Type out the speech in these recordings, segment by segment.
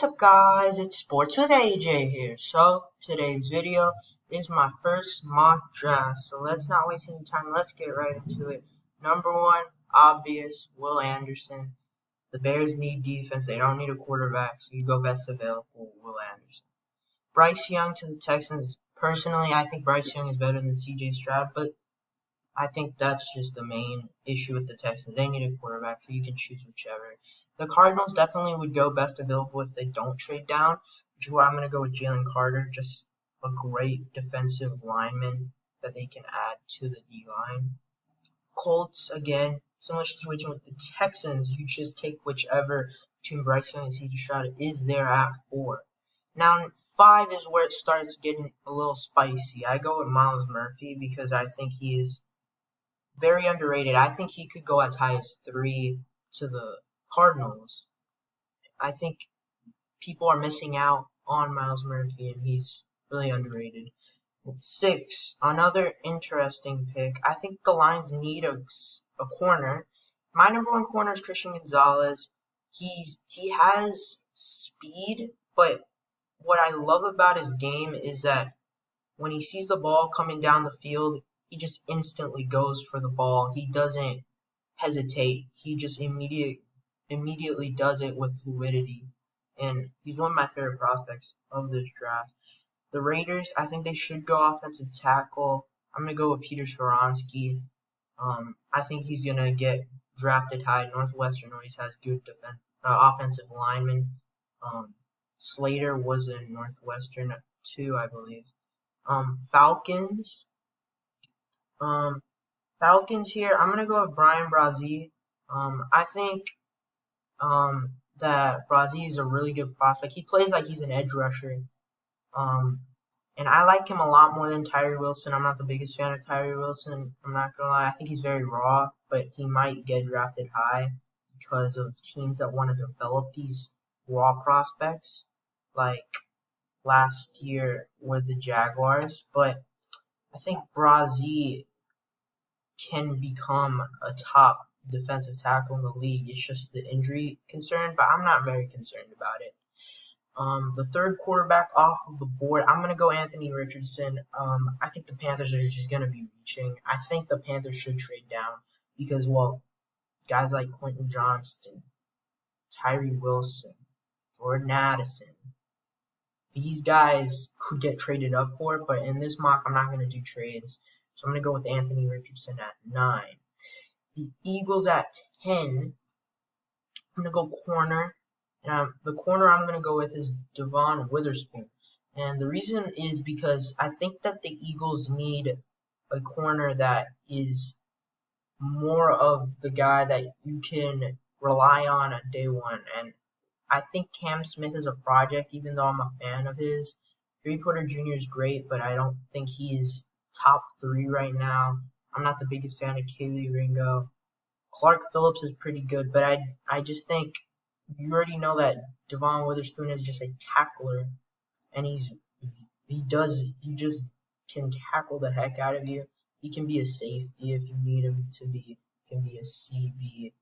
What's up guys, it's Sports with AJ here. So today's video is my first mock draft. So let's not waste any time, let's get right into it. Number one, obvious, Will Anderson. The Bears need defense, they don't need a quarterback, so you go best available, Will Anderson. Bryce Young to the Texans. Personally, I think Bryce Young is better than CJ Stroud, but I think that's just the main issue with the Texans. They need a quarterback, so you can choose whichever. The Cardinals definitely would go best available if they don't trade down, which is why I'm going to go with Jalen Carter, just a great defensive lineman that they can add to the D-line. Colts, again, similar situation with the Texans. You just take whichever between Bryce Young and CJ Stroud is there at 4. Now, 5 is where it starts getting a little spicy. I go with Myles Murphy because I think he is very underrated. I think he could go as high as 3 to the Cardinals. I think people are missing out on Myles Murphy, and he's really underrated. 6, another interesting pick. I think the Lions need a corner. My number one corner is Christian Gonzalez. He has speed, but what I love about his game is that when he sees the ball coming down the field, he just instantly goes for the ball. He doesn't hesitate. He just immediately does it with fluidity. And he's one of my favorite prospects of this draft. The Raiders, I think they should go offensive tackle. I'm going to go with Peter Skoronski. I think he's going to get drafted high. Northwestern always has good offensive linemen. Slater was in Northwestern too, I believe. Falcons. Falcons here, I'm going to go with Bryan Bresee. I think that Bresee is a really good prospect. He plays like he's an edge rusher. And I like him a lot more than Tyree Wilson. I'm not the biggest fan of Tyree Wilson. I'm not going to lie. I think he's very raw, but he might get drafted high because of teams that want to develop these raw prospects, like last year with the Jaguars. But I think Bresee can become a top defensive tackle in the league. It's just the injury concern, but I'm not very concerned about it. The third quarterback off of the board, I'm going to go Anthony Richardson. I think the Panthers are just going to be reaching. I think the Panthers should trade down because, well, guys like Quentin Johnston, Tyree Wilson, Jordan Addison, these guys could get traded up for, but in this mock, I'm not going to do trades. So I'm going to go with Anthony Richardson at 9. The Eagles at 10. I'm going to go corner. And the corner I'm going to go with is Devon Witherspoon. And the reason is because I think that the Eagles need a corner that is more of the guy that you can rely on at day one. And I think Cam Smith is a project, even though I'm a fan of his. Joey Porter Jr. is great, but I don't think he's top 3 right now. I'm not the biggest fan of Kelee Ringo. Clark Phillips is pretty good, but I just think you already know that Devon Witherspoon is just a tackler, and he just can tackle the heck out of you. He can be a safety if you need him to be. He can be a CB.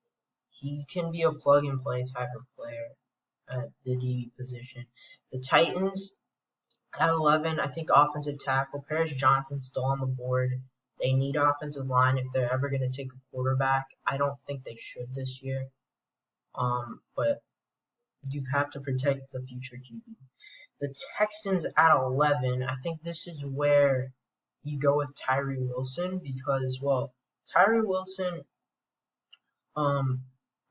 He can be a plug-and-play type of player at the DB position. The Titans at 11, I think offensive tackle. Paris Johnson's still on the board. They need offensive line if they're ever going to take a quarterback. I don't think they should this year. But you have to protect the future QB. The Texans at 11, I think this is where you go with Tyree Wilson because, well, Tyree Wilson, I'm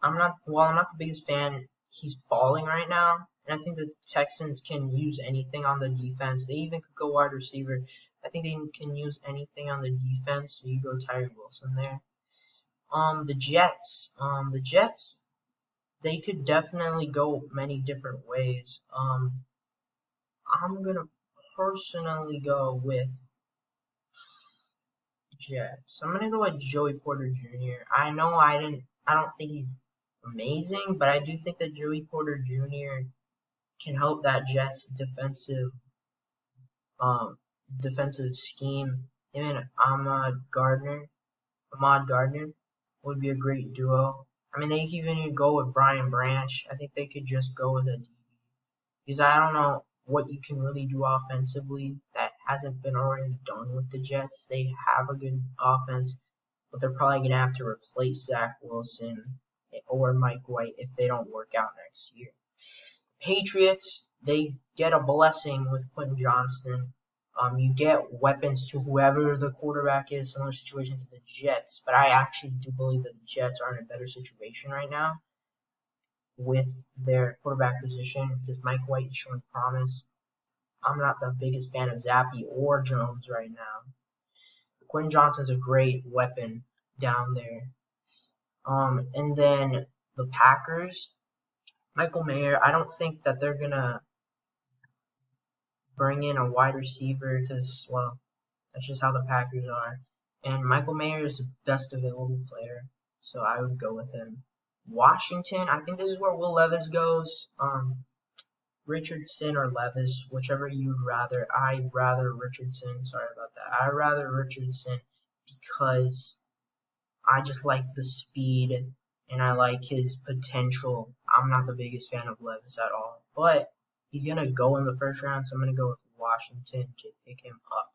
not the biggest fan. He's falling right now, and I think that the Texans can use anything on the defense. They even could go wide receiver. I think they can use anything on the defense, so you go Tyree Wilson there. The Jets, they could definitely go many different ways. I'm gonna personally go with Jets. I'm gonna go with Joey Porter Jr. I know I don't think he's amazing, but I do think that Joey Porter Jr. can help that Jets defensive scheme. Him and Ahmad Gardner would be a great duo. I mean, they could even go with Brian Branch. I think they could just go with a DB. because I don't know what you can really do offensively that hasn't been already done with the Jets. They have a good offense, but they're probably going to have to replace Zach Wilson or Mike White if they don't work out next year. Patriots, they get a blessing with Quentin Johnston. You get weapons to whoever the quarterback is, similar situation to the Jets, but I actually do believe that the Jets are in a better situation right now with their quarterback position because Mike White is showing promise. I'm not the biggest fan of Zappe or Jones right now. Quentin Johnston's a great weapon down there. And then the Packers, Michael Mayer, I don't think that they're going to bring in a wide receiver because, well, that's just how the Packers are. And Michael Mayer is the best available player, so I would go with him. Washington, I think this is where Will Levis goes. Richardson or Levis, whichever you'd rather. I'd rather Richardson. Sorry about that. I'd rather Richardson because I just like the speed and I like his potential. I'm not the biggest fan of Levis at all, but he's going to go in the first round, so I'm going to go with Washington to pick him up.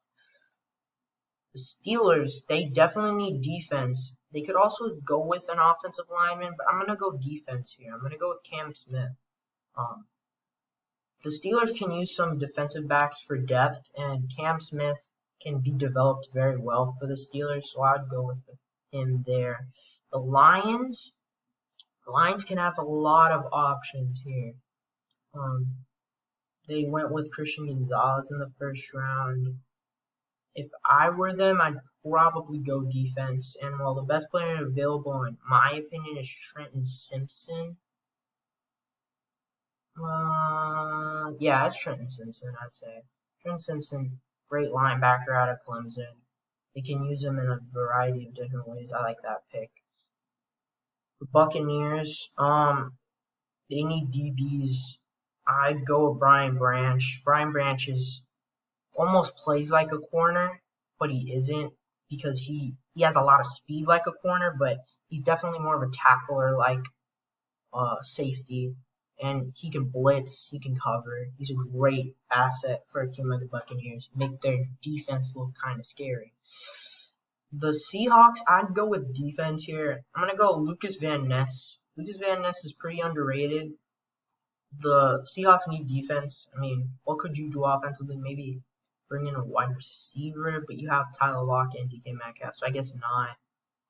The Steelers, they definitely need defense. They could also go with an offensive lineman, but I'm going to go defense here. I'm going to go with Cam Smith. The Steelers can use some defensive backs for depth, and Cam Smith can be developed very well for the Steelers, so I'd go with him there. The Lions can have a lot of options here. They went with Christian Gonzalez in the first round. If I were them, I'd probably go defense. And while the best player available, in my opinion, is Trenton Simpson. Yeah, it's Trenton Simpson, I'd say. Trenton Simpson, great linebacker out of Clemson. They can use him in a variety of different ways. I like that pick. The Buccaneers, they need DBs. I'd go with Brian Branch. Brian Branch almost plays like a corner, but he isn't because he has a lot of speed like a corner, but he's definitely more of a tackler like safety. And he can blitz, he can cover. He's a great asset for a team like the Buccaneers. Make their defense look kind of scary. The Seahawks, I'd go with defense here. I'm going to go Lucas Van Ness. Lucas Van Ness is pretty underrated. The Seahawks need defense. I mean, what could you do offensively? Maybe bring in a wide receiver, but you have Tyler Lockett and DK Metcalf, so I guess not.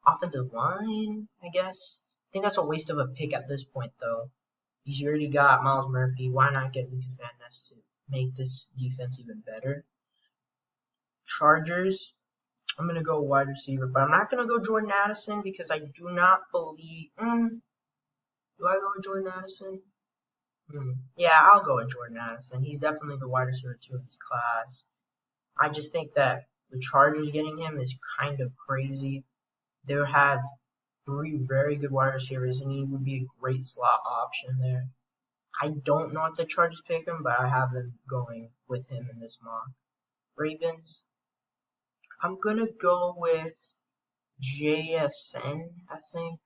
Offensive line, I guess. I think that's a waste of a pick at this point, though. Because you already got Myles Murphy. Why not get Lucas Van Ness to make this defense even better? Chargers, I'm going to go wide receiver, but I'm not going to go Jordan Addison because I do not believe... Do I go with Jordan Addison? Yeah, I'll go with Jordan Addison. He's definitely the wide receiver 2 of this class. I just think that the Chargers getting him is kind of crazy. They'll have 3 very good wide receivers, and he would be a great slot option there. I don't know if the Chargers pick him, but I have them going with him in this mock. Ravens, I'm going to go with JSN, I think.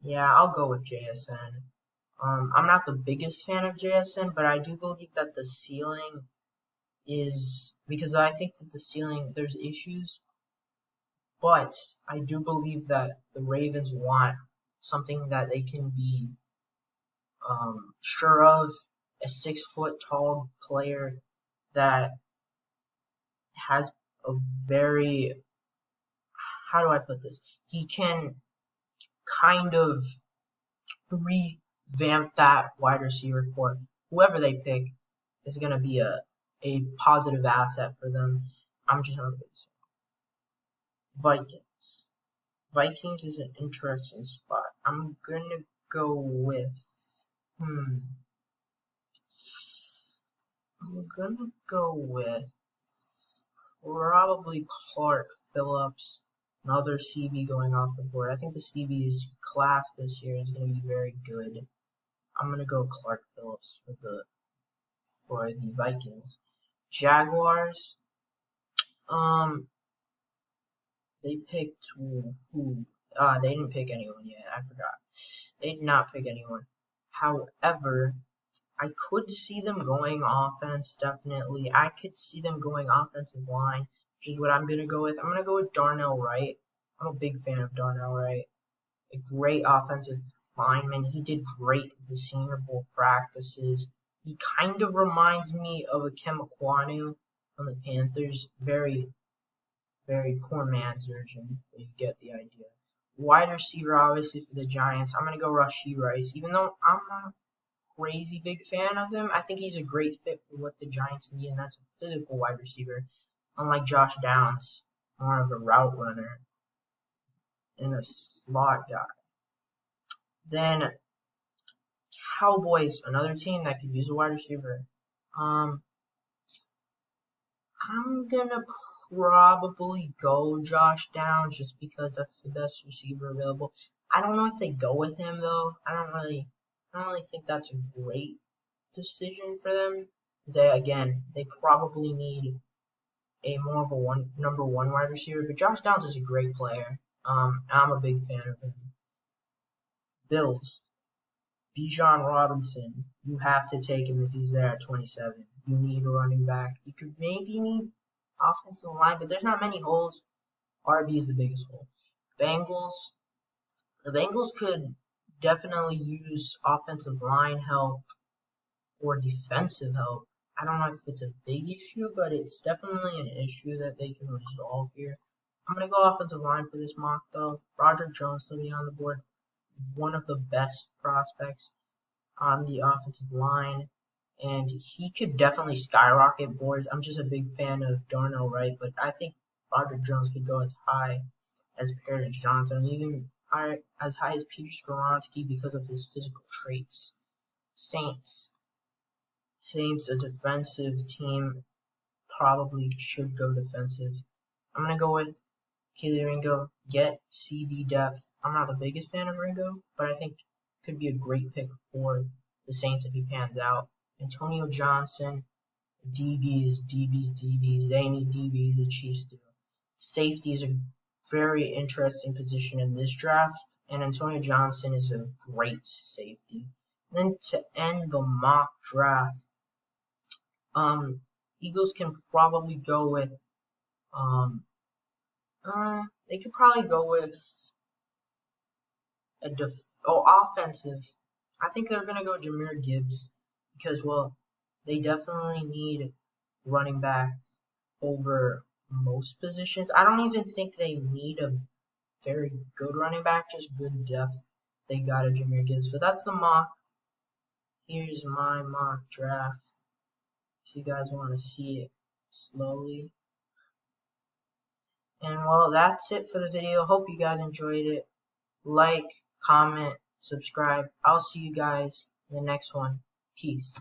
Yeah, I'll go with JSN. I'm not the biggest fan of JSN, but I do believe that the ceiling is, because I think that the ceiling, there's issues, but I do believe that the Ravens want something that they can be sure of, a 6-foot-tall player that has a very, how do I put this? He can kind of revamp that wide receiver core. Whoever they pick is going to be a positive asset for them. I'm just not going Vikings. Vikings is an interesting spot. I'm going to go with... I'm going to go with probably Clark Phillips. Another CB going off the board. I think the CB's class this year is going to be very good. I'm going to go Clark Phillips for the Vikings. Jaguars. They picked who? They didn't pick anyone yet. I forgot. They did not pick anyone. However, I could see them going offense, definitely. I could see them going offensive line, which is what I'm going to go with. I'm going to go with Darnell Wright. I'm a big fan of Darnell Wright. A great offensive lineman. He did great at the Senior Bowl practices. He kind of reminds me of a Kem Ekwonu from the Panthers. Very, very poor man's version, but you get the idea. Wide receiver, obviously, for the Giants. I'm going to go Rashee Rice. Even though I'm not crazy big fan of him, I think he's a great fit for what the Giants need, and that's a physical wide receiver. Unlike Josh Downs, more of a route runner and a slot guy. Then Cowboys, another team that could use a wide receiver. I'm gonna probably go Josh Downs just because that's the best receiver available. I don't know if they go with him though. I don't really think that's a great decision for them. They probably need a more of a number one wide receiver. But Josh Downs is a great player. I'm a big fan of him. Bills. Bijan Robinson, you have to take him if he's there at 27. You need a running back. You could maybe need offensive line, but there's not many holes. RB is the biggest hole. Bengals. The Bengals could definitely use offensive line help or defensive help. I don't know if it's a big issue, but it's definitely an issue that they can resolve here. I'm going to go offensive line for this mock, though. Broderick Jones will be on the board. One of the best prospects on the offensive line, and he could definitely skyrocket boards. I'm just a big fan of Darnell Wright, but I think Broderick Jones could go as high as Paris Johnson, even as high as Peter Skoronski because of his physical traits. Saints, a defensive team, probably should go defensive. I'm going to go with Kelee Ringo, get CB depth. I'm not the biggest fan of Ringo, but I think could be a great pick for the Saints if he pans out. Antonio Johnson, DBs. They need DBs, the Chiefs do. Safety is a very interesting position in this draft, and Antonio Johnson is a great safety. Then to end the mock draft, Eagles can probably go with they could probably go with offensive. I think they're gonna go Jahmyr Gibbs because they definitely need running back over most positions. I don't even think they need a very good running back, just good depth. They got a Jahmyr Gibbs, but that's the mock. Here's my mock draft. If you guys want to see it slowly. And that's it for the video. Hope you guys enjoyed it. Like, comment, subscribe. I'll see you guys in the next one. Peace.